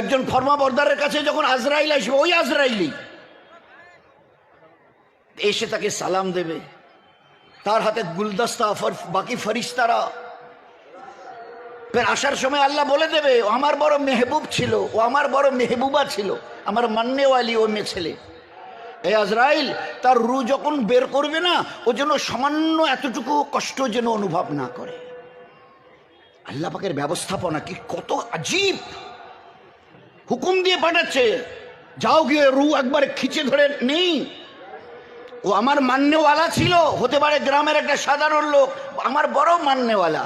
একজন ফরমাবরদারের কাছে যখন আজরাইল আসবে, ওই আজরাইলি এসে তাকে সালাম দেবে, তার হাতে গুলদস্তা, বাকি ফরিস্তারা। ফের আসার সময় আল্লাহ বলে দেবে, ও আমার বড় মেহবুব ছিল, ও আমার বড় মেহবুবা ছিল, আমার মান্নেওয়ালি ও মেয়ে ছেলে। এই আজরাইল তার রু যখন বের করবে না, ও যেন সামান্য এতটুকু কষ্ট যেন অনুভব না করে। আল্লাহ পাকের ব্যবস্থাপনা কি কত আজীব! হুকুম দিয়ে পাঠাচ্ছে, যাও গিয়ে রু একবার খিচে ধরে নেই। ও আমার মান্যওয়ালা ছিল, হতে পারে গ্রামের একটা সাধারণ লোক, আমার বড় মান্যওয়ালা,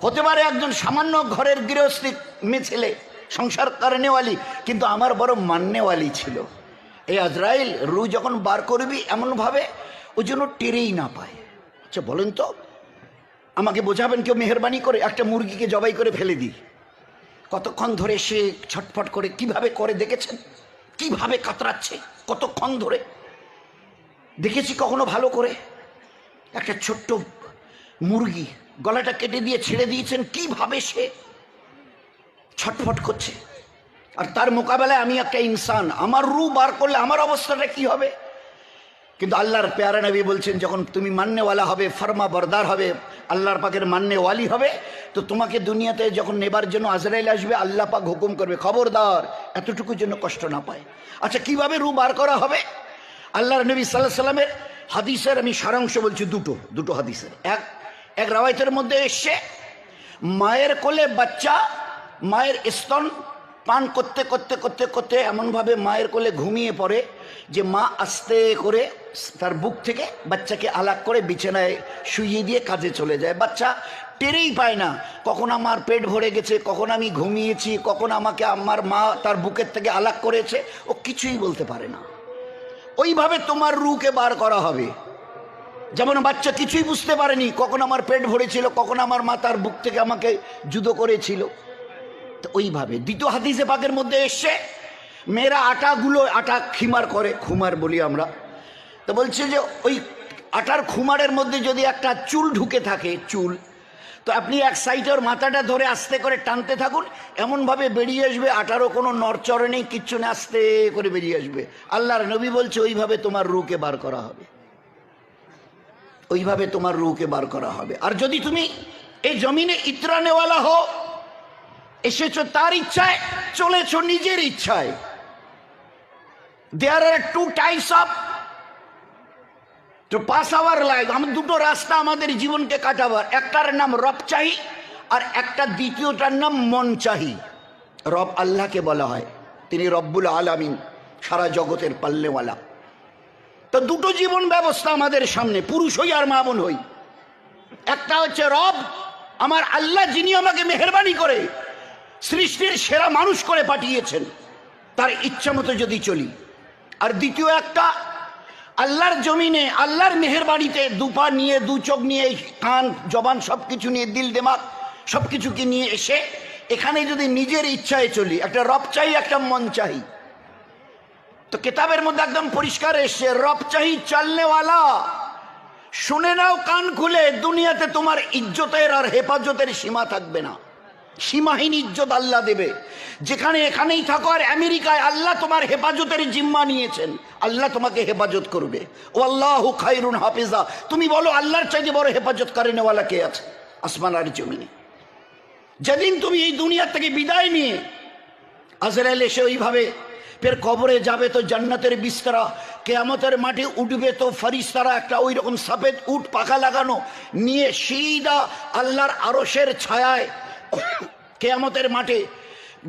হতে পারে একজন সামান্য ঘরের গৃহস্থী মেয়ে ছেলে, সংসার করেনেওয়ালি, কিন্তু আমার বড় মান্যওয়ালি ছিল। এই আজরাইল রু যখন বার করবি এমনভাবে ও যেন টেরেই না পায়। আচ্ছা বলেন তো, আমাকে বোঝাবেন কেউ মেহরবানি করে? একটা মুরগিকে জবাই করে ফেলে দিই, কতক্ষণ ধরে সে ছটফট করে কিভাবে করে দেখেছেন? কিভাবে কাতরাচ্ছে কতক্ষণ ধরে দেখেছি কখনো ভালো করে? একটা ছোট্ট মুরগি গলাটা কেটে দিয়ে ছেড়ে দিয়েছেন, কিভাবে সে ছটফট করছে। আর তার মোকাবেলায় আমি একটা ইনসান, আমার রু বার করলে আমার অবস্থাটা কি হবে? কিন্তু আল্লাহর প্যারা নবী বলছেন, যখন তুমি মান্যওয়ালা হবে, ফরমা বরদার হবে, আল্লাহর পাকের মান্যওয়ালি হবে, তো তোমাকে দুনিয়াতে যখন নেবার জন্য আজরাইল আসবে, আল্লাহ পাক হুকুম করবে, খবরদার এতটুকু জন্য কষ্ট না পায়। আচ্ছা কিভাবে রু বার করা হবে? আল্লাহর নবী সাল্লাল্লাহু আলাইহি সাল্লামের হাদিসের আমি সারাংশ বলছি, দুটো হাদিসের। এক রাওয়ায়াতের মধ্যে এসছে, মায়ের কোলে বাচ্চা মায়ের স্তন পান করতে করতে করতে করতে এমনভাবে মায়ের কোলে ঘুমিয়ে পড়ে যে মা আস্তে করে তার বুক থেকে বাচ্চাকে আলাগ করে বিছানায় শুইয়ে দিয়ে কাজে চলে যায়। বাচ্চা টেরেই পায় না কখন আমার পেট ভরে গেছে, কখন আমি ঘুমিয়েছি, কখন আমাকে আমার মা তার বুকের থেকে আলাগ করেছে, ও কিছুই বলতে পারে না। ওইভাবে তোমার রুকে বার করা হবে। যেমন বাচ্চা কিছুই বুঝতে পারেনি কখন আমার পেট ভরেছিল, কখন আমার মা তার বুক থেকে আমাকে জুদো করেছিল। তো ওইভাবে দ্বিতীয় হাদিসে পাকের মধ্যে এসছে, মেয়েরা আটা খিমার করে, খুমার বলি আমরা, তো বলছে যে ওই আটার খুমারের মধ্যে যদি একটা চুল ঢুকে থাকে, চুল, তো আপনি এক সাইডে ওর মাথাটা ধরে আস্তে করে টানতে থাকুন, এমনভাবে বেরিয়ে আসবে, আটারও কোনো নড়চড়ে নেই, কিচ্ছু না, আস্তে করে বেরিয়ে আসবে। আল্লাহর নবী বলছে ওইভাবে তোমার রুকে বার করা হবে, ওইভাবে তোমার রুকে বার করা হবে। আর যদি তুমি এই জমিনে ইতরানেওয়ালা হও, এসেছো তার ইচ্ছায়, চলেছো নিজের ইচ্ছায়, there are two types of to pass our life. দুটো রাস্তা আমাদের জীবনকে কাটাবার, একটার নাম রব চাহি আর একটা দ্বিতীয়টার নাম মন চাহি। রব আল্লাহকে বলা হয়, তিনি রব্বুল আলামিন, সারা জগতের পাল্লেওয়ালা। তো দুটো জীবন ব্যবস্থা আমাদের সামনে, পুরুষ হই আর মা বোন হই। একটা হচ্ছে রব, আমার আল্লাহ, যিনি আমাকে মেহেরবানি করে সৃষ্টির সেরা মানুষ করে পাঠিয়েছেন, তার ইচ্ছা মতো যদি চলি। আর দ্বিতীয় একটা, আল্লাহর জমিনে আল্লাহর মেহেরবানিতে দুপা নিয়ে, দু চোখ নিয়ে, কান জবান সব কিছু নিয়ে, দিল দেমাগ সব কিছুকে নিয়ে এসে এখানে যদি নিজের ইচ্ছায় চলি, একটা রব চাই, একটা মন চাই। তো কেতাবের মধ্যে একদম পরিষ্কার এসছে, রব চাহি চলনেওয়ালা। শুনে নাও কান খুলে, দুনিয়াতে তোমার ইজ্জতের আর হেফাজতের সীমা থাকবে না, সীমাহীন ইজ্জত আল্লাহ দেবে। যেখানে এখানেই থাকো, আর আমেরিকায় আল্লাহ তোমার হেফাজতের জিম্মা নিয়েছেন, আল্লাহ তোমাকে হেফাজত করবে। ও আল্লাহু খায়রুন হাফিজা। তুমি বলো আল্লাহর চাইতে বড় হেফাজত করেনেওয়ালা কে আছে আসমান আর জমিনে? যেদিন তুমি এই দুনিয়া থেকে বিদায় নিয়ে আজরাইল এসে ওইভাবে ফের কবরে যাবে, তো জান্নাতের বিস্তরা, কেয়ামতের মাঠে উঠবে, তো ফরিস্তারা একটা ওই রকম সফেদ উট পাখা লাগানো নিয়ে সিধা আল্লাহর আরশের ছায়ায় কেয়ামতের মাঠে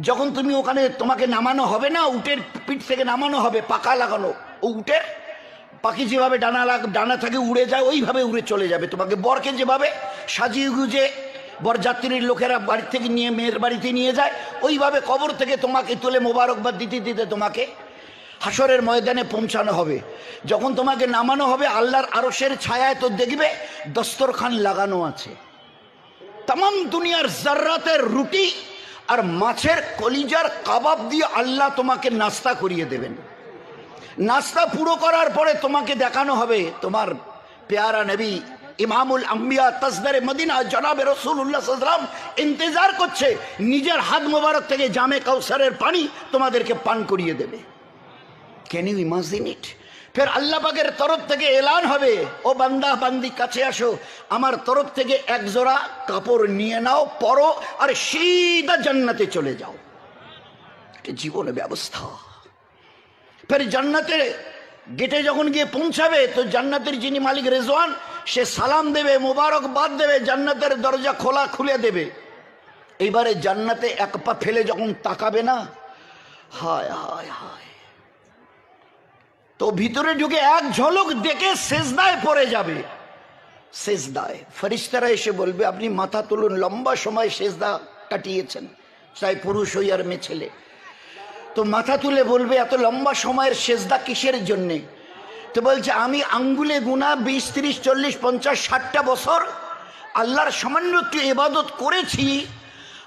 যখন তুমি ওখানে তোমাকে নামানো হবে না, উটের পিঠ থেকে নামানো হবে, পাখা লাগানো, ও উটের পাখি যেভাবে ডানা থাকে উড়ে যায়, ওইভাবে উড়ে চলে যাবে। তোমাকে বরকে যেভাবে সাজিয়ে গুজে বরযাত্রীর লোকেরা বাড়ি থেকে নিয়ে মেয়ের বাড়িতে নিয়ে যায়, ওইভাবে কবর থেকে তোমাকে তুলে মোবারকবাদ দিতে দিতে তোমাকে হাসরের ময়দানে পৌঁছানো হবে। যখন তোমাকে নামানো হবে আল্লাহর আরশের ছায়ায়, তো দেখবে দস্তরখান লাগানো আছে, তাম দুনিয়ার জাররাতের রুটি আর মাছের কলিজার কাবাব দিয়ে আল্লাহ তোমাকে নাস্তা করিয়ে দেবেন। নাস্তা পুরো করার পরে তোমাকে দেখানো হবে তোমার পেয়ারা নবী ইমামুল আম্বিয়া তাজদারে মদিনা জনাবে রাসূলুল্লাহ সাল্লাল্লাহু আলাইহি ওয়াসাল্লাম ইন্তজার করছে, নিজের হাত মোবারক থেকে জামে কাউসারের পানি তোমাদেরকে পান করিয়ে দেবে। Can you imagine it? ফের আল্লাহ পাকের তরফ থেকে এলান হবে, ও বান্দা বান্দি কাছে আসো, আমার তরফ থেকে এক জোড়া কাপড় নিয়ে নাও, পরো, আর সিধা জান্নাতে চলে যাও। এটা জীবনে ব্যবস্থা। ফের জান্নাতে গেটে যখন গিয়ে পৌঁছাবে তো জান্নাতের যিনি মালিক রেজওয়ান, সে সালাম দেবে, মোবারকবাদ দেবে, জান্নাতের দরজা খোলা খুলে দেবে। এইবারে জান্নাতে এক পা ফেলে যখন তাকাবে না, হায় হায় হায়, তো ভিতরে ঢুকে এক ঝলক দেখে সেজদায় পড়ে যাবে। সেজদায় ফেরেশতারা এসে বলবে, আপনি মাথা তুলুন, লম্বা সময় সেজদা কাটিয়েছেন, চাই পুরুষ হই আর মেয়ে ছেলে। তো মাথা তুলে বলবে, এত লম্বা সময়ের সেজদা কিসের জন্যে? তো বলছে, আমি আঙ্গুলে গুনা 20, 30, 40, 50, 60টা বছর আল্লাহর সামান্য একটু ইবাদত করেছি,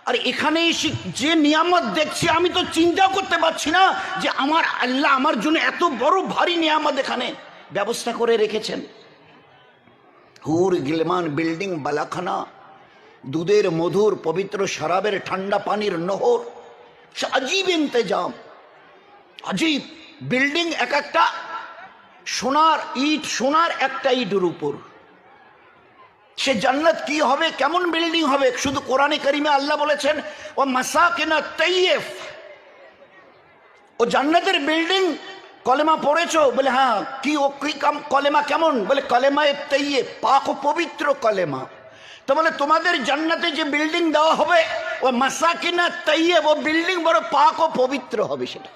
আর এখানে এসে যে নিয়ামত দেখছি আমি তো চিন্তাও করতে পারছি না যে আমার আল্লাহ আমার জন্য এত বড় ভারী নিয়ামত এখানে ব্যবস্থা করে রেখেছেন। হুর গিলমান, বিল্ডিং, বালাখানা, দুধের মধুর, পবিত্র শরাবের ঠান্ডা পানির নহর, আজীব ইন্তজাম, আজীব বিল্ডিং, এক একটা সোনার ইট, সোনার একটা ইটের উপর। সে জান্নাত কি হবে, কেমন বিল্ডিং হবে, শুধু কোরআনে কারিমে আল্লাহ বলেছেন, ও মাসাকিনা তাইয়্যিব, ও জান্নাতের বিল্ডিং। কলেমা পড়েছো? বলে হ্যাঁ। কি ও কি কলেমা কেমন? বলে কলেমায়ে তাইয়্যিব, পাক ও পবিত্র কলেমা। তো বলে তোমাদের জান্নাতে যে বিল্ডিং দেওয়া হবে, ও মাসাকিনা তাইয়্যিব, ও বিল্ডিং বড় পাক ও পবিত্র হবে, সেটা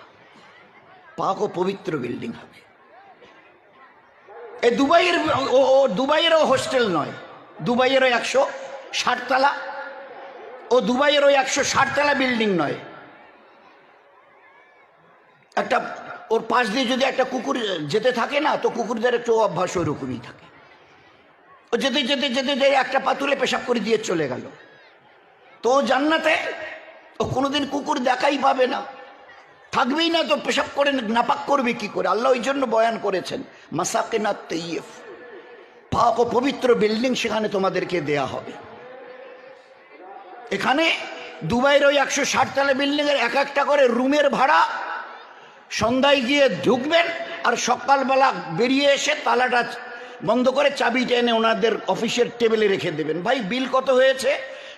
পাক ও পবিত্র বিল্ডিং হবে। এই দুবাইয়েরও হোস্টেল নয়, দুবাইয়েরও 160 তলা, ও দুবাইয়েরও 160 তলা বিল্ডিং নয়। একটা ওর পাশ দিয়ে যদি একটা কুকুর যেতে থাকে না, তো কুকুরদের একটু অভ্যাস ওইরকমই থাকে, ও যেতে যেতে যেতে যেতে একটা পাতুলে পেশাব করে দিয়ে চলে গেল। তো জান্নাতে ও কোনোদিন কুকুর দেখাই পাবে না, থাকবেই না, তো পেশাব করে নাপাক করবে কি করে? আল্লাহ ওই জন্য বয়ান করেছেন, মাসাকিনা তাইয়্যিব, পাক ও পবিত্র বিল্ডিং সেখানে তোমাদেরকে দেয়া হবে। এখানে দুবাইয়ের ওই 160 তলা বিল্ডিং এর এক একটা করে রুমের ভাড়া, সন্ধ্যায় গিয়ে ঢুকবেন আর সকালবেলা বেরিয়ে এসে তালাটা বন্ধ করে চাবিটা এনে ওনাদের অফিসের টেবিলে রেখে দেবেন। ভাই বিল কত হয়েছে?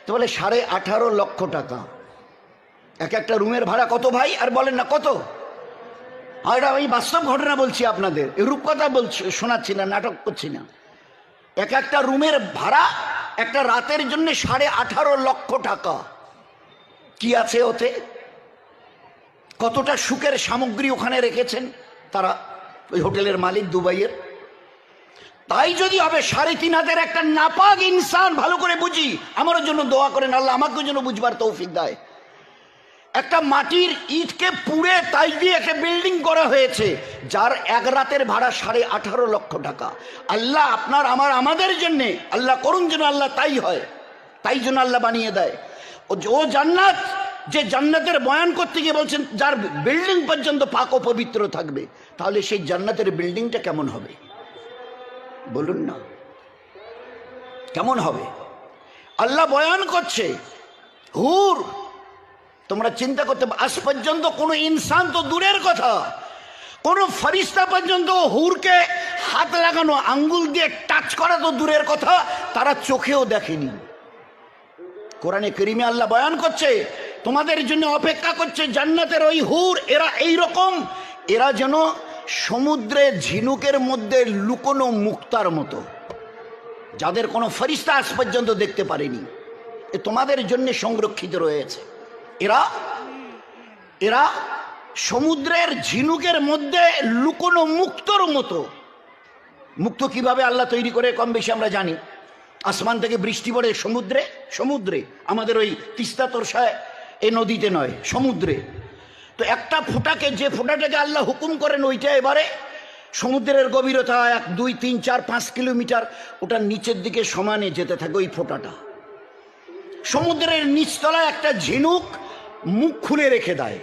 তো বলে 18.5 লক্ষ টাকা। এক একটা রুমের ভাড়া কত ভাই? আর বলেন না কত? আর এটা আমি বাস্তব ঘটনা বলছি আপনাদের, রূপকথা বলছি, শোনাচ্ছি না, নাটক করছি না। এক একটা রুমের ভাড়া একটা রাতের জন্য 18.5 লক্ষ টাকা। কি আছে ওতে? কতটা সুখের সামগ্রী ওখানে রেখেছেন তারা, ওই হোটেলের মালিক দুবাইয়ের। তাই যদি হবে 3.5 একটা নাপাক ইনসান, ভালো করে বুঝি, আমার জন্য দোয়া করেন, আল্লাহ আমাকে জন্য বুঝবার তৌফিক দেয়। একটা মাটির ইটকে পুড়ে তাই দিয়ে একটা বিল্ডিং করা হয়েছে, যার এক রাতের ভাড়া 18.5 লক্ষ টাকা। আল্লাহ আপনার আমার আমাদের জন্যে, আল্লাহ করুন যেন আল্লাহ তাই হয়, তাই জন্য আল্লাহ বানিয়ে দেয়। ও জান্নাত, যে জান্নাতের বয়ান করতে গিয়ে বলছেন যার বিল্ডিং পর্যন্ত পাক ও পবিত্র থাকবে, তাহলে সেই জান্নাতের বিল্ডিংটা কেমন হবে বলুন না, কেমন হবে? আল্লাহ বয়ান করছে হুর, তোমরা চিন্তা করতে, আজ পর্যন্ত কোনো ইনসান তো দূরের কথা, কোনো ফেরেশতা পর্যন্ত হুরকে হাত লাগানো, আঙ্গুল দিয়ে টাচ করা তো দূরের কথা, তারা চোখেও দেখেনি। কোরআনে কারীমে আল্লাহ বয়ান করছে, তোমাদের জন্য অপেক্ষা করছে জান্নাতের ওই হুর, এরা এই রকম, এরা যেন সমুদ্রে ঝিনুকের মধ্যে লুকোনো মুক্তার মতো, যাদের কোনো ফেরেশতা আজ পর্যন্ত দেখতে পারেনি, এ তোমাদের জন্য সংরক্ষিত রয়েছে। এরা সমুদ্রের ঝিনুকের মধ্যে লুকোনো মুক্তর মতো। মুক্ত কিভাবে আল্লাহ তৈরি করে কম বেশি আমরা জানি। আসমান থেকে বৃষ্টি পড়ে সমুদ্রে, আমাদের ওই তিস্তা তোরসায় এই নদীতে নয়, সমুদ্রে। তো একটা ফোঁটাকে, যে ফোঁটাটাকে আল্লাহ হুকুম করেন, ওইটা এবারে সমুদ্রের গভীরতা 1, 2, 3, 4, 5 কিলোমিটার, ওটা নিচের দিকে সমানে যেতে থাকে ওই ফোঁটাটা। সমুদ্রের নিচতলায় একটা ঝিনুক মুখ খুলে রেখে দেয়,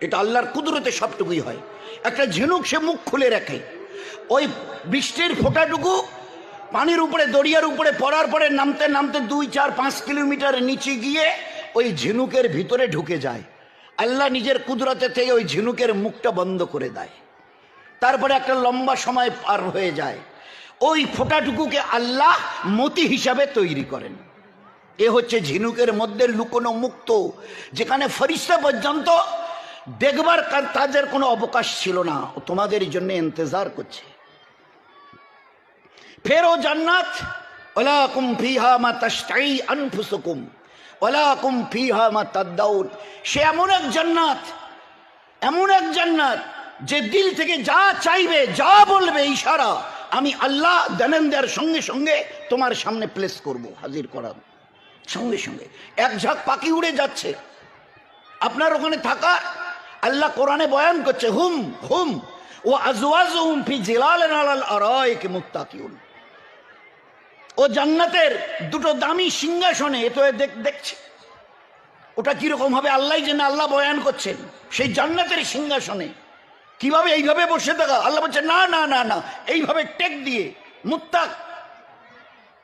এটা আল্লাহর কুদরতে সবটুকুই হয়। একটা ঝিনুক সে মুখ খুলে রাখে, ওই বৃষ্টির ফোঁটাটুকু পানির উপরে দরিয়ার উপরে পড়ার পরে নামতে নামতে 2, 4, 5 কিলোমিটার নিচে গিয়ে ওই ঝিনুকের ভিতরে ঢুকে যায়। আল্লাহ নিজের কুদরতে থেকে ওই ঝিনুকের মুখটা বন্ধ করে দেয়। তারপরে একটা লম্বা সময় পার হয়ে যায়, ওই ফোঁটাটুকুকে আল্লাহ মতি হিসাবে তৈরি করেন। এ হচ্ছে ঝিনুকের মধ্যে লুকোনো মুক্ত, যেখানে ফেরেশতা পর্যন্ত দেখবার তাদের কোনো অবকাশ ছিল না, তোমাদের জন্য ইন্তজার করছে। ফের ও জান্নাত, ওয়ালাকুম ফিহা মা তাশতাই আনফুসুকুম ওয়ালাকুম ফিহা মা তাদদাউন। সে এমন এক জান্নাত, এমন এক জান্নাত যে দিল থেকে যা চাইবে, যা বলবে ইশারা, আমি আল্লাহ দেনেন দেওয়ার সঙ্গে সঙ্গে তোমার সামনে প্লেস করব, হাজির করার সঙ্গে সঙ্গে। এক ঝাঁক পাখি উড়ে যাচ্ছে আপনার ওখানে থাকা। আল্লাহ কোরআনে বয়ান করছে, হুম হুম ও আজওয়াজুহুম ফি জিলালিন আলাল আরাইকি মুত্তাকিউন। ও জান্নাতের দুটো দামি সিংহাসনে, এ তো দেখছে ওটা কিরকম হবে আল্লাহ জানে, আল্লাহ বয়ান করছেন। সেই জান্নাতের সিংহাসনে কিভাবে এইভাবে বসে থাকা, আল্লাহ বলছে না না না না, এইভাবে টেক দিয়ে, মুত্তাক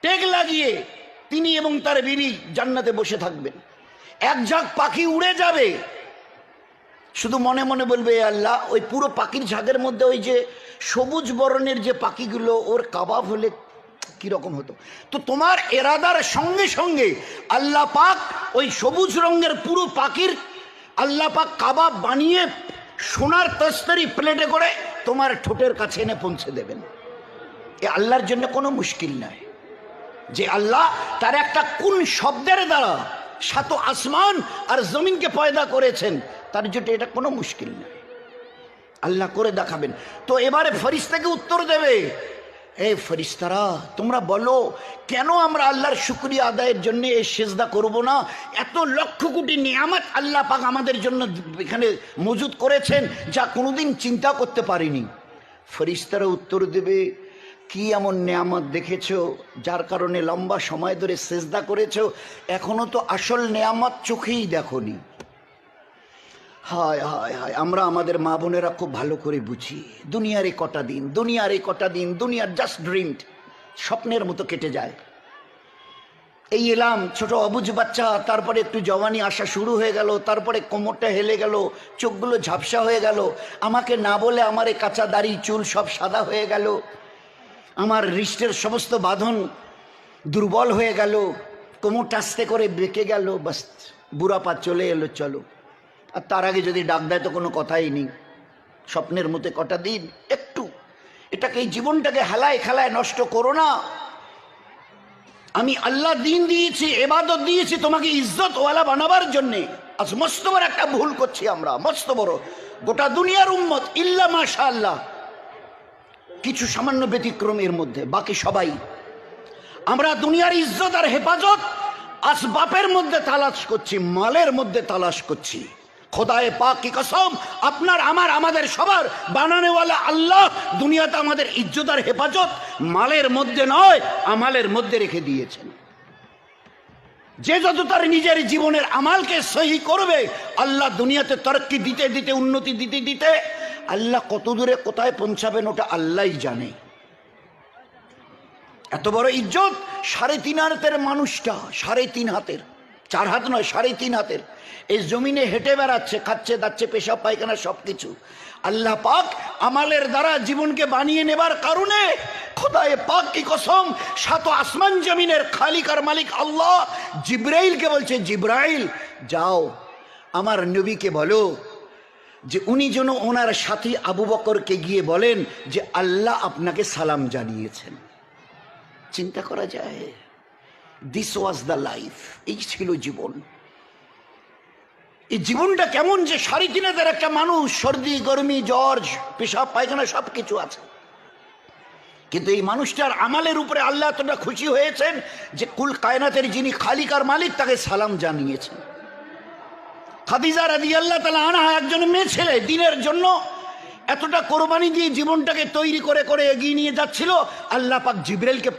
টেক লাগিয়ে তিনি এবং তার বিবি জান্নাতে বসে থাকবেন। এক ঝাঁক পাখি উড়ে যাবে, শুধু মনে মনে বলবে, আল্লাহ ওই পুরো পাখির ঝাঁকের মধ্যে ওই যে সবুজ বর্ণের যে পাখিগুলো, ওর কাবাব হলে কিরকম হতো। তো তোমার এরাদার সঙ্গে সঙ্গে আল্লাহ পাক ওই সবুজ রঙের পুরো পাখির আল্লাহ পাক কাবাব বানিয়ে সোনার তস্তরি প্লেটে করে তোমার ঠোঁটের কাছে এনে পৌঁছে দেবেন। এ আল্লাহর জন্য কোনো মুশকিল নয়, যে আল্লাহ তার একটা কোন শব্দের দ্বারা 7 আসমান আর জমিনকে পয়দা করেছেন, তার জন্য এটা কোনো মুশকিল নয়, আল্লাহ করে দেখাবেন। তো এবারে ফেরেশতাকে উত্তর দেবে, এই ফেরেশতারা তোমরা বলো কেন আমরা আল্লাহর শুকরিয়া আদায়ের জন্য এই সেজদা করব না? এত লক্ষ কোটি নিয়ামত আল্লাহ পাক আমাদের জন্য এখানে মজুদ করেছেন, যা কোনোদিন চিন্তা করতে পারিনি। ফেরেশতারা উত্তর দেবে, কি এমন নিয়ামত দেখেছো যার কারণে লম্বা সময় ধরে সেজদা করেছো? এখনো তো আসল নিয়ামত চোখেই দেখোনি। হায় হায় হায়, আমরা আমাদের মা বোনেরা খুব ভালো করে বুঝি। দুনিয়ার এই কটা দিন, দুনিয়ার এই কটা দিন, দুনিয়ার জাস্ট ড্রিমড, স্বপ্নের মতো কেটে যায়। এই এলাম ছোট অবুঝ বাচ্চা, তারপরে একটু জওয়ানি আসা শুরু হয়ে গেল, তারপরে কোমরটা হেলে গেল, চোখগুলো ঝাপসা হয়ে গেল, আমাকে না বলে আমার এই কাঁচা দাড়ি চুল সব সাদা হয়ে গেল, আমার হৃষ্টের সমস্ত বাঁধন দুর্বল হয়ে গেল, কোমরটা আস্তে করে বেঁকে গেল, বাস বুড়াপা চলে এলো, চলো। আর তার আগে যদি ডাক দেয় তো কোনো কথাই নেই। স্বপ্নের মতো কটা দিন, একটু এটাকে, এই জীবনটাকে হেলায় খেলায় নষ্ট করো না। আমি আল্লাহ দিন দিয়েছি, ইবাদত দিয়েছি তোমাকে ইজ্জত ওয়ালা বানাবার জন্যে। আজ মস্ত বড় একটা ভুল করছি আমরা, মস্ত বড়। গোটা দুনিয়ার উম্মত ইল্লা মাশাআল্লাহ কিছু সামান্য ব্যতিক্রম এর মধ্যে, বাকি সবাই আমরা দুনিয়ার ইজ্জত আর হেফাজত আসবাবের মধ্যে তালাশ করছি, মালের মধ্যে তালাশ করছি। খোদায়ে পাক কি কসম, আপনার আমার আমাদের সবার বানানেওয়ালা আল্লাহ দুনিয়াতে আমাদের ইজ্জত আর হেফাজত মালের মধ্যে নয়, আমালের মধ্যে রেখে দিয়েছেন। যে যত তার নিজের জীবনের আমালকে সহি করবে, আল্লাহ দুনিয়াতে তরক্কি দিতে দিতে, উন্নতি দিতে দিতে আল্লাহ কত দূরে কোথায় পৌঁছাবেন ওটা আল্লাহই জানে। এত বড় ইজ্জত 3.5 হাতের মানুষটা, 3.5 হাতের, 4 হাত নয়, 3.5 হাতের, এই জমিনে হেঁটে বেড়াচ্ছে, খাচ্ছে দাচ্ছে, পেশাব পায়খানা সবকিছু। আল্লাহ পাক আমালের দ্বারা জীবনকে বানিয়ে নেবার কারণে, খোদায়ে পাক কি কসম, 7 আসমান জমিনের খালিক আর মালিক আল্লাহ জিব্রাইলকে বলছে, জিব্রাইল যাও আমার নবীকে বলো যে উনি যেন ওনার সাথী আবু বকরকে গিয়ে বলেন যে আল্লাহ আপনাকে সালাম জানিয়েছেন। চিন্তা করা যায়, দিস ওয়াজ দ্য লাইফ, এই ছিল জীবন। এই জীবনটা কেমন যে 3.5 হাজার একটা মানুষ, সর্দি গরমি জ্বর পেশাব পায়খানা সব কিছু আছে, কিন্তু এই মানুষটার আমালের উপরে আল্লাহ এতটা খুশি হয়েছেন যে কুল কায়নাতের যিনি খালিক আর মালিক তাকে সালাম জানিয়েছেন। খাদিজা রাদিয়াল্লাহু তাআলা আনহা একজন মেয়ে ছেলে, দিনের জন্য এতটা কোরবানি দিয়ে জীবনটাকে তৈরি করে করে এগিয়ে নিয়ে যাচ্ছিল, আল্লাহ পাক জিব্রাইলকে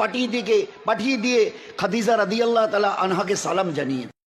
পাঠিয়ে দিয়ে খাদিজা রাদিয়াল্লাহু তাআলা আনহাকে সালাম জানিয়ে